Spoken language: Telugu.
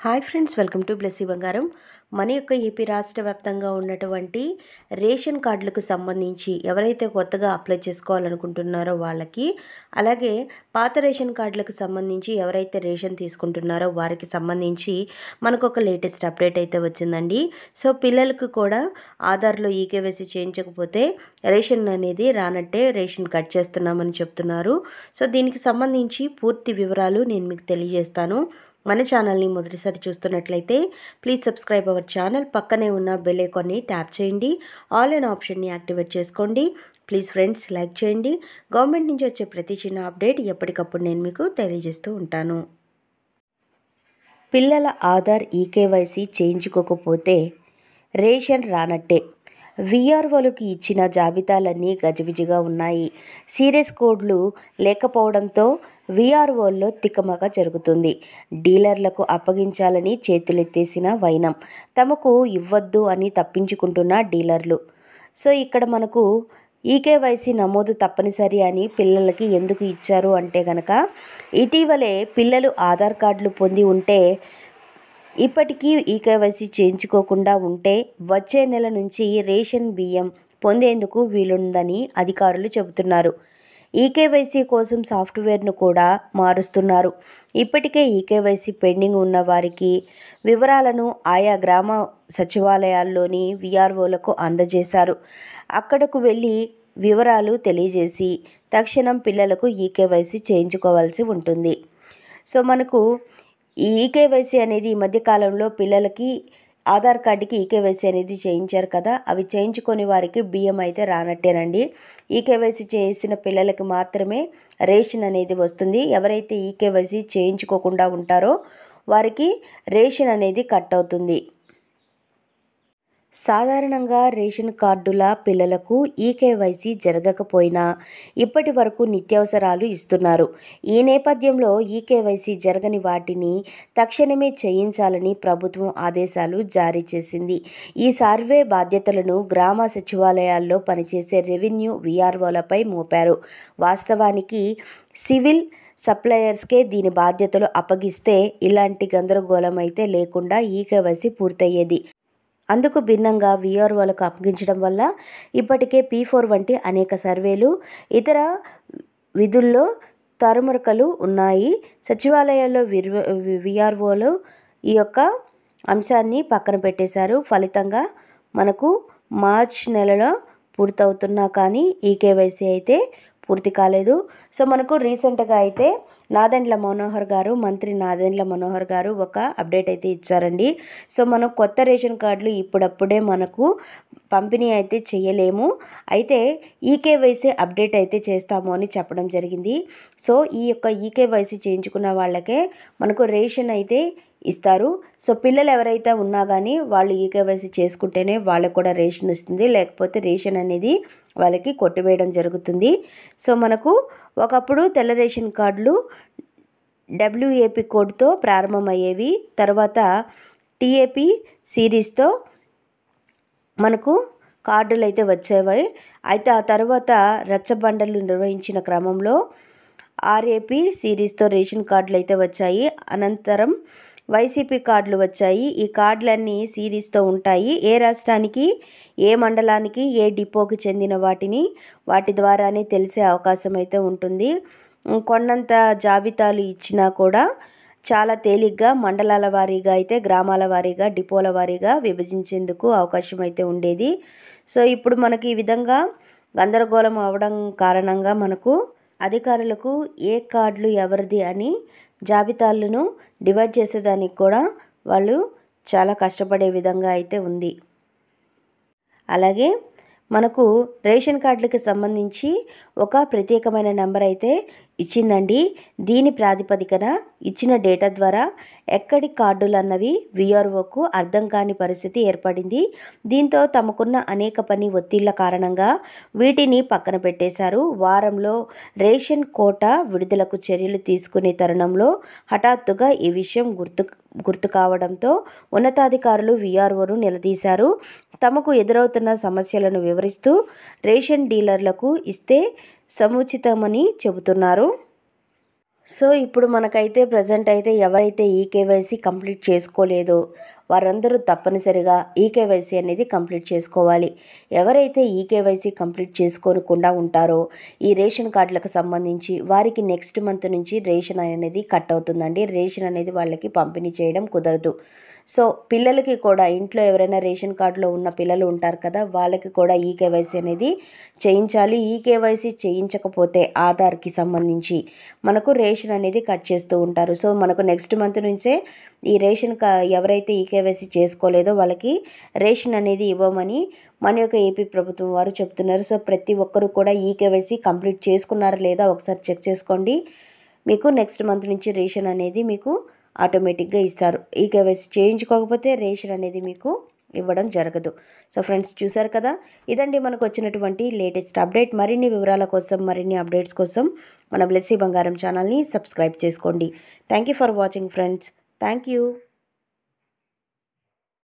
Hi friends, welcome to Blessy బంగారం. మన యొక్క ఏపీ రాష్ట్ర వ్యాప్తంగా ఉన్నటువంటి రేషన్ కార్డులకు సంబంధించి ఎవరైతే కొత్తగా అప్లై చేసుకోవాలనుకుంటున్నారో వాళ్ళకి, అలాగే పాత రేషన్ కార్డులకు సంబంధించి ఎవరైతే రేషన్ తీసుకుంటున్నారో వారికి సంబంధించి మనకు ఒక లేటెస్ట్ అప్డేట్ అయితే వచ్చిందండి. సో పిల్లలకు కూడా ఆధార్లో ఈకేవైసీ చేయించకపోతే రేషన్ అనేది రానట్టే, రేషన్ కట్ చేస్తున్నామని చెప్తున్నారు. సో దీనికి సంబంధించి పూర్తి వివరాలు నేను మీకు తెలియజేస్తాను. మన ఛానల్ని మొదటిసారి చూస్తున్నట్లయితే ప్లీజ్ సబ్స్క్రైబ్ అవర్ ఛానల్. పక్కనే ఉన్న బెల్ ఐకాన్ని ట్యాప్ చేయండి. ఆల్ అనే ఆప్షన్ని యాక్టివేట్ చేసుకోండి. ప్లీజ్ ఫ్రెండ్స్ లైక్ చేయండి. గవర్నమెంట్ నుంచి వచ్చే ప్రతి చిన్న అప్డేట్ ఎప్పటికప్పుడు నేను మీకు తెలియజేస్తూ ఉంటాను. పిల్లల ఆధార్ ఈకేవైసీ చేయించుకోకపోతే రేషన్ రానట్టే. వీఆర్ఓలకు ఇచ్చిన జాబితాలన్నీ గజిబిజిగా ఉన్నాయి. సీరియస్ కోడ్లు లేకపోవడంతో వీఆర్ఓల్లో తికమక జరుగుతుంది. డీలర్లకు అప్పగించాలని చేతులెత్తేసిన వైనం, తమకు ఇవ్వద్దు అని తప్పించుకుంటున్న డీలర్లు. సో ఇక్కడ మనకు ఈకేవైసీ నమోదు తప్పనిసరి అని పిల్లలకి ఎందుకు ఇచ్చారు అంటే కనుక, ఇటీవలే పిల్లలు ఆధార్ కార్డులు పొంది ఉంటే ఇప్పటికీ ఈకేవైసీ చేయించుకోకుండా ఉంటే వచ్చే నెల నుంచి రేషన్ బియ్యం పొందేందుకు వీలుందని అధికారులు చెబుతున్నారు. ఈకేవైసీ కోసం సాఫ్ట్వేర్ను కూడా మారుస్తున్నారు. ఇప్పటికే ఈకేవైసీ పెండింగ్ ఉన్న వారికి వివరాలను ఆయా గ్రామ సచివాలయాల్లోని వీఆర్ఓలకు అందజేశారు. అక్కడకు వెళ్ళి వివరాలు తెలియజేసి తక్షణం పిల్లలకు ఈకేవైసీ చేయించుకోవాల్సి ఉంటుంది. సో మనకు ఈ ఈకేవైసీ అనేది ఈ మధ్యకాలంలో పిల్లలకి ఆధార్ కార్డుకి ఈకేవైసీ అనేది చేయించారు కదా, అవి చేయించుకొని వారికి బియ్యం అయితే రానట్టేనండి. ఈకేవైసీ చేసిన పిల్లలకి మాత్రమే రేషన్ అనేది వస్తుంది. ఎవరైతే ఈకేవైసీ చేయించుకోకుండా ఉంటారో వారికి రేషన్ అనేది కట్ అవుతుంది. సాధారణంగా రేషన్ కార్డుల పిల్లలకు ఈకేవైసీ జరగకపోయినా ఇప్పటి వరకు నిత్యావసరాలు ఇస్తున్నారు. ఈ నేపథ్యంలో ఈకేవైసీ జరగని వాటిని తక్షణమే చేయించాలని ప్రభుత్వం ఆదేశాలు జారీ చేసింది. ఈ సర్వే బాధ్యతలను గ్రామ సచివాలయాల్లో పనిచేసే రెవెన్యూ వీఆర్ఓలపై మోపారు. వాస్తవానికి సివిల్ సప్లయర్స్కే దీని బాధ్యతలు అప్పగిస్తే ఇలాంటి గందరగోళం అయితే లేకుండా ఈకేవైసీ పూర్తయ్యేది. అందుకు భిన్నంగా వీఆర్ఓలకు అప్పగించడం వల్ల ఇప్పటికే P4 వంటి అనేక సర్వేలు, ఇతర విధుల్లో తరుమురకలు ఉన్నాయి. సచివాలయాల్లో వీఆర్ఓలు ఈ యొక్క అంశాన్ని పక్కన పెట్టేశారు. ఫలితంగా మనకు మార్చ్ నెలలో పూర్తవుతున్నా కానీ ఈకేవైసీ అయితే పూర్తి కాలేదు. సో మనకు రీసెంట్గా అయితే మంత్రి నాదెండ్ల మనోహర్ గారు ఒక అప్డేట్ అయితే ఇచ్చారండి. సో మనం కొత్త రేషన్ కార్డులు ఇప్పుడప్పుడే మనకు పంపిణీ అయితే చేయలేము, అయితే ఈకేవైసీ అప్డేట్ అయితే చేస్తాము అని చెప్పడం జరిగింది. సో ఈ యొక్క ఈకేవైసీ చేయించుకున్న వాళ్ళకే మనకు రేషన్ అయితే ఇస్తారు. సో పిల్లలు ఎవరైతే ఉన్నా కానీ వాళ్ళు ఈకేవైసీ చేసుకుంటేనే వాళ్ళకు కూడా రేషన్ వస్తుంది, లేకపోతే రేషన్ అనేది వాళ్ళకి కొట్టివేయడం జరుగుతుంది. సో మనకు ఒకప్పుడు తెల్ల రేషన్ కార్డులు WAP కోడ్తో ప్రారంభమయ్యేవి. తర్వాత TAP సిరీస్తో మనకు కార్డులు అయితే వచ్చేవి. అయితే ఆ తర్వాత రచ్చబండలు నిర్వహించిన క్రమంలో RAP సిరీస్తో రేషన్ కార్డులు అయితే వచ్చాయి. అనంతరం వైసీపీ కార్డులు వచ్చాయి. ఈ కార్డులన్నీ సిరీస్తో ఉంటాయి. ఏ రాష్ట్రానికి, ఏ మండలానికి, ఏ డిపోకి చెందిన వాటి ద్వారానే తెలిసే అవకాశం అయితే ఉంటుంది. కొన్నంత జాబితాలు ఇచ్చినా కూడా చాలా తేలిగ్గా మండలాల వారీగా అయితే, గ్రామాల వారీగా, డిపోల వారీగా విభజించేందుకు అవకాశం అయితే ఉండేది. సో ఇప్పుడు మనకి ఈ విధంగా గందరగోళం అవడం కారణంగా మనకు అధికారులకు ఏ కార్డులు ఎవరిది అని జాబితాలను డివైడ్ చేసేదానికి కూడా వాళ్ళు చాలా కష్టపడే విధంగా అయితే ఉంది. అలాగే మనకు రేషన్ కార్డులకు సంబంధించి ఒక ప్రత్యేకమైన నెంబర్ అయితే ఇచ్చిందండి. దీని ప్రాతిపదికన ఇచ్చిన డేటా ద్వారా ఎక్కడి కార్డులు అన్నవి వీఆర్ఓకు అర్థం కాని పరిస్థితి ఏర్పడింది. దీంతో తమకున్న అనేక పని ఒత్తిళ్ల కారణంగా వీటిని పక్కన పెట్టేశారు. వారంలో రేషన్ కోటా విడుదలకు చర్యలు తీసుకునే తరుణంలో హఠాత్తుగా ఈ విషయం గుర్తు కావడంతో ఉన్నతాధికారులు వీఆర్ఓను నిలదీశారు. తమకు ఎదురవుతున్న సమస్యలను వివరిస్తూ రేషన్ డీలర్లకు ఇస్తే సముచితమని చెబుతున్నారు. సో ఇప్పుడు మనకైతే ప్రజెంట్ అయితే ఎవరైతే ఈకేవైసీ కంప్లీట్ చేసుకోలేదో వారందరూ తప్పనిసరిగా ఈకేవైసీ అనేది కంప్లీట్ చేసుకోవాలి. ఎవరైతే ఈకేవైసీ కంప్లీట్ చేసుకోకుండా ఉంటారో ఈ రేషన్ కార్డులకు సంబంధించి వారికి నెక్స్ట్ మంత్ నుంచి రేషన్ అనేది కట్ అవుతుందండి. రేషన్ అనేది వాళ్ళకి పంపిణీ చేయడం కుదరదు. సో పిల్లలకి కూడా ఇంట్లో ఎవరైనా రేషన్ కార్డులో ఉన్న పిల్లలు ఉంటారు కదా, వాళ్ళకి కూడా ఈకేవైసీ అనేది చేయించాలి. ఈకేవైసీ చేయించకపోతే ఆధార్కి సంబంధించి మనకు రేషన్ అనేది కట్ చేస్తూ ఉంటారు. సో మనకు నెక్స్ట్ మంత్ నుంచే ఈ రేషన్ ఎవరైతే ఈకేవైసీ చేసుకోలేదో వాళ్ళకి రేషన్ అనేది ఇవ్వమని మన యొక్క ఏపీ ప్రభుత్వం వారు చెప్తున్నారు. సో ప్రతి ఒక్కరూ కూడా ఈకేవైసీ కంప్లీట్ చేసుకున్నారా లేదా ఒకసారి చెక్ చేసుకోండి. మీకు నెక్స్ట్ మంత్ నుంచి రేషన్ అనేది మీకు ఆటోమేటిక్గా ఇస్తారు. ఈకేవైసీ చేయించుకోకపోతే రేషన్ అనేది మీకు ఇవ్వడం జరగదు. సో ఫ్రెండ్స్, చూసారు కదా, ఇదండి మనకు వచ్చినటువంటి లేటెస్ట్ అప్డేట్. మరిన్ని వివరాల కోసం, మరిన్ని అప్డేట్స్ కోసం మన బ్లెస్సీ బంగారం ఛానల్ని సబ్స్క్రైబ్ చేసుకోండి. Thank you for watching friends. Thank you.